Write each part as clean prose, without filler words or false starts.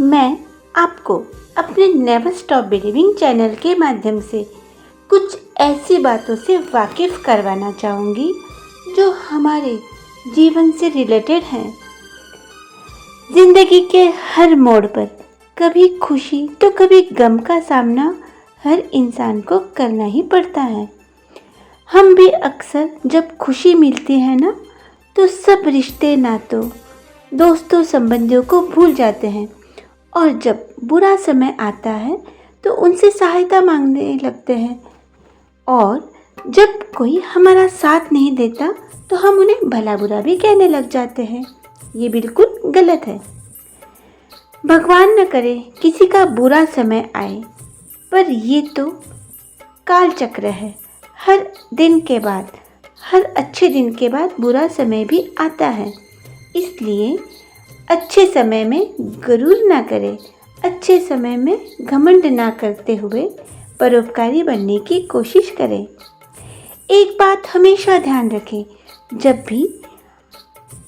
मैं आपको अपने नेवर स्टॉप बिलीविंग चैनल के माध्यम से कुछ ऐसी बातों से वाकिफ़ करवाना चाहूँगी जो हमारे जीवन से रिलेटेड हैं। ज़िंदगी के हर मोड़ पर कभी खुशी तो कभी गम का सामना हर इंसान को करना ही पड़ता है। हम भी अक्सर जब खुशी मिलती है ना, तो सब रिश्ते नातों दोस्तों संबंधियों को भूल जाते हैं, और जब बुरा समय आता है तो उनसे सहायता मांगने लगते हैं, और जब कोई हमारा साथ नहीं देता तो हम उन्हें भला बुरा भी कहने लग जाते हैं। ये बिल्कुल गलत है। भगवान न करे किसी का बुरा समय आए, पर ये तो काल चक्र है। हर दिन के बाद, हर अच्छे दिन के बाद बुरा समय भी आता है। इसलिए अच्छे समय में गरूर ना करें, अच्छे समय में घमंड ना करते हुए परोपकारी बनने की कोशिश करें। एक बात हमेशा ध्यान रखें, जब भी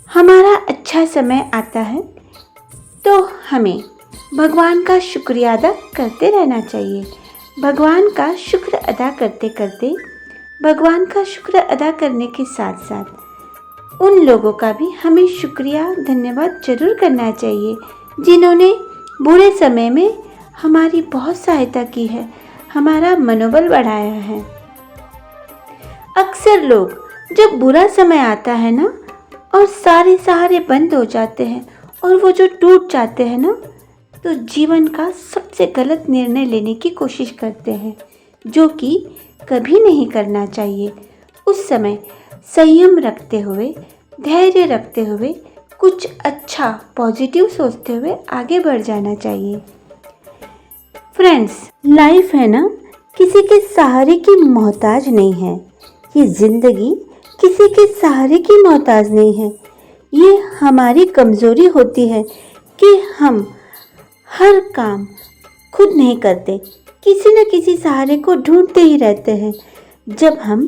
हमारा अच्छा समय आता है तो हमें भगवान का शुक्रिया अदा करते रहना चाहिए। भगवान का शुक्र अदा करते करते, भगवान का शुक्र अदा करने के साथ साथ उन लोगों का भी हमें शुक्रिया धन्यवाद जरूर करना चाहिए, जिन्होंने बुरे समय में हमारी बहुत सहायता की है, हमारा मनोबल बढ़ाया है। अक्सर लोग जब बुरा समय आता है ना, और सारे सहारे बंद हो जाते हैं और वो जो टूट जाते हैं ना, तो जीवन का सबसे गलत निर्णय लेने की कोशिश करते हैं, जो कि कभी नहीं करना चाहिए। उस समय संयम रखते हुए, धैर्य रखते हुए, कुछ अच्छा पॉजिटिव सोचते हुए आगे बढ़ जाना चाहिए। फ्रेंड्स, लाइफ है ना, किसी के सहारे की मोहताज नहीं है। ये ज़िंदगी किसी के सहारे की मोहताज नहीं है। ये हमारी कमज़ोरी होती है कि हम हर काम खुद नहीं करते, किसी न किसी सहारे को ढूंढते ही रहते हैं। जब हम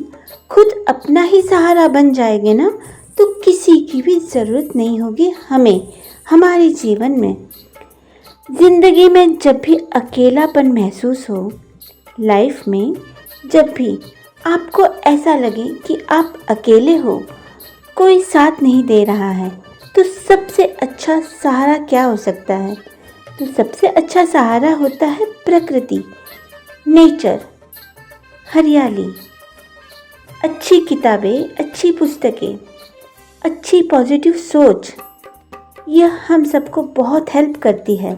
खुद अपना ही सहारा बन जाएंगे ना, तो किसी की भी ज़रूरत नहीं होगी हमें हमारे जीवन में। ज़िंदगी में जब भी अकेलापन महसूस हो, लाइफ में जब भी आपको ऐसा लगे कि आप अकेले हो, कोई साथ नहीं दे रहा है, तो सबसे अच्छा सहारा क्या हो सकता है? तो सबसे अच्छा सहारा होता है प्रकृति, नेचर, हरियाली, अच्छी किताबें, अच्छी पुस्तकें, अच्छी पॉजिटिव सोच। यह हम सबको बहुत हेल्प करती है।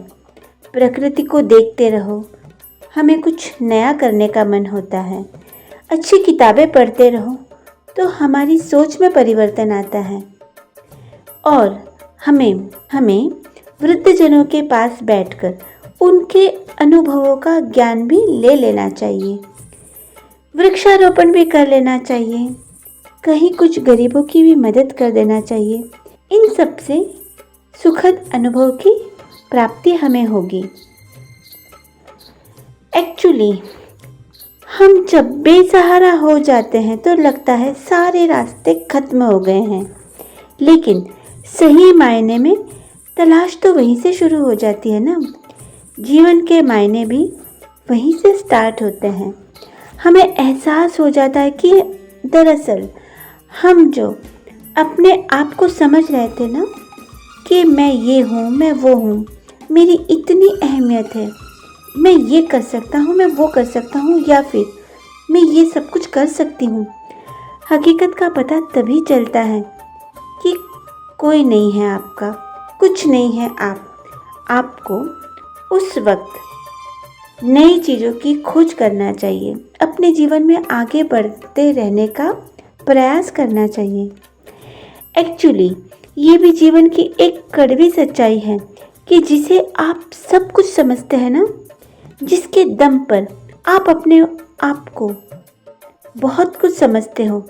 प्रकृति को देखते रहो, हमें कुछ नया करने का मन होता है। अच्छी किताबें पढ़ते रहो तो हमारी सोच में परिवर्तन आता है। और हमें वृद्धजनों के पास बैठकर उनके अनुभवों का ज्ञान भी ले लेना चाहिए। वृक्षारोपण भी कर लेना चाहिए, कहीं कुछ गरीबों की भी मदद कर देना चाहिए। इन सब से सुखद अनुभव की प्राप्ति हमें होगी। एक्चुअली हम जब बेसहारा हो जाते हैं तो लगता है सारे रास्ते खत्म हो गए हैं, लेकिन सही मायने में तलाश तो वहीं से शुरू हो जाती है ना। जीवन के मायने भी वहीं से स्टार्ट होते हैं। हमें एहसास हो जाता है कि दरअसल हम जो अपने आप को समझ रहे थे ना, कि मैं ये हूँ, मैं वो हूँ, मेरी इतनी अहमियत है, मैं ये कर सकता हूँ, मैं वो कर सकता हूँ, या फिर मैं ये सब कुछ कर सकती हूँ। हकीकत का पता तभी चलता है कि कोई नहीं है आपका, कुछ नहीं है आपको उस वक्त नई चीज़ों की खोज करना चाहिए। अपने जीवन में आगे बढ़ते रहने का प्रयास करना चाहिए। एक्चुअली ये भी जीवन की एक कड़वी सच्चाई है कि जिसे आप सब कुछ समझते हैं ना, जिसके दम पर आप अपने आप को बहुत कुछ समझते हो,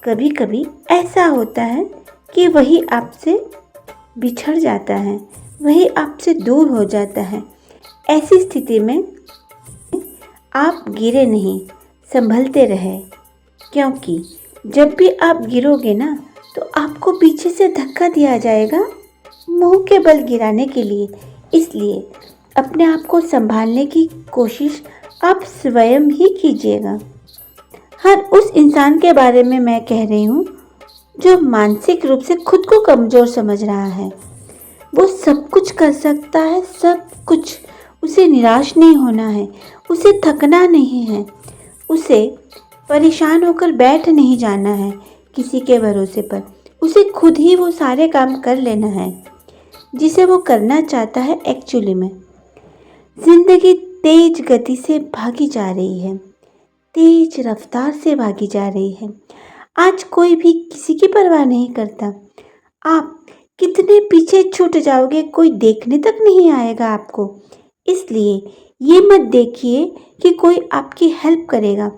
कभी कभी ऐसा होता है कि वही आपसे बिछड़ जाता है, वही आपसे दूर हो जाता है। ऐसी स्थिति में आप गिरे नहीं, संभलते रहे, क्योंकि जब भी आप गिरोगे ना, तो आपको पीछे से धक्का दिया जाएगा मुंह के बल गिराने के लिए। इसलिए अपने आप को संभालने की कोशिश आप स्वयं ही कीजिएगा। हर उस इंसान के बारे में मैं कह रही हूँ जो मानसिक रूप से खुद को कमज़ोर समझ रहा है। वो सब कुछ कर सकता है, सब कुछ। उसे निराश नहीं होना है, उसे थकना नहीं है, उसे परेशान होकर बैठ नहीं जाना है किसी के भरोसे पर। उसे खुद ही वो सारे काम कर लेना है जिसे वो करना चाहता है। एक्चुअली में जिंदगी तेज गति से भागी जा रही है, तेज रफ्तार से भागी जा रही है। आज कोई भी किसी की परवाह नहीं करता। आप कितने पीछे छूट जाओगे कोई देखने तक नहीं आएगा आपको। इसलिए ये मत देखिए कि कोई आपकी हेल्प करेगा।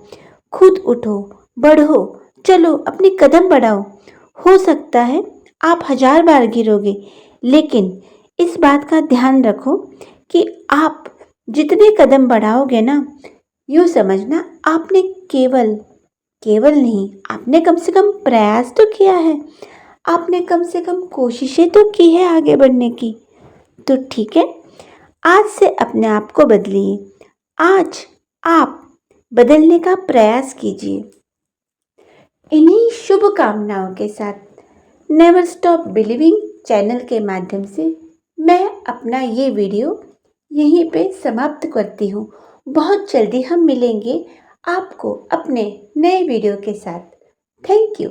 खुद उठो, बढ़ो, चलो, अपने कदम बढ़ाओ। हो सकता है आप 1000 बार गिरोगे, लेकिन इस बात का ध्यान रखो कि आप जितने कदम बढ़ाओगे ना, यूँ समझना आपने केवल केवल नहीं, आपने कम से कम प्रयास तो किया है। आपने कम से कम कोशिशें तो की है आगे बढ़ने की। तो ठीक है, आज से अपने आप को बदलिए। आज आप बदलने का प्रयास कीजिए। इन्हीं शुभकामनाओं के साथ नेवर स्टॉप बिलीविंग चैनल के माध्यम से मैं अपना ये वीडियो यहीं पे समाप्त करती हूँ। बहुत जल्दी हम मिलेंगे आपको अपने नए वीडियो के साथ। Thank you.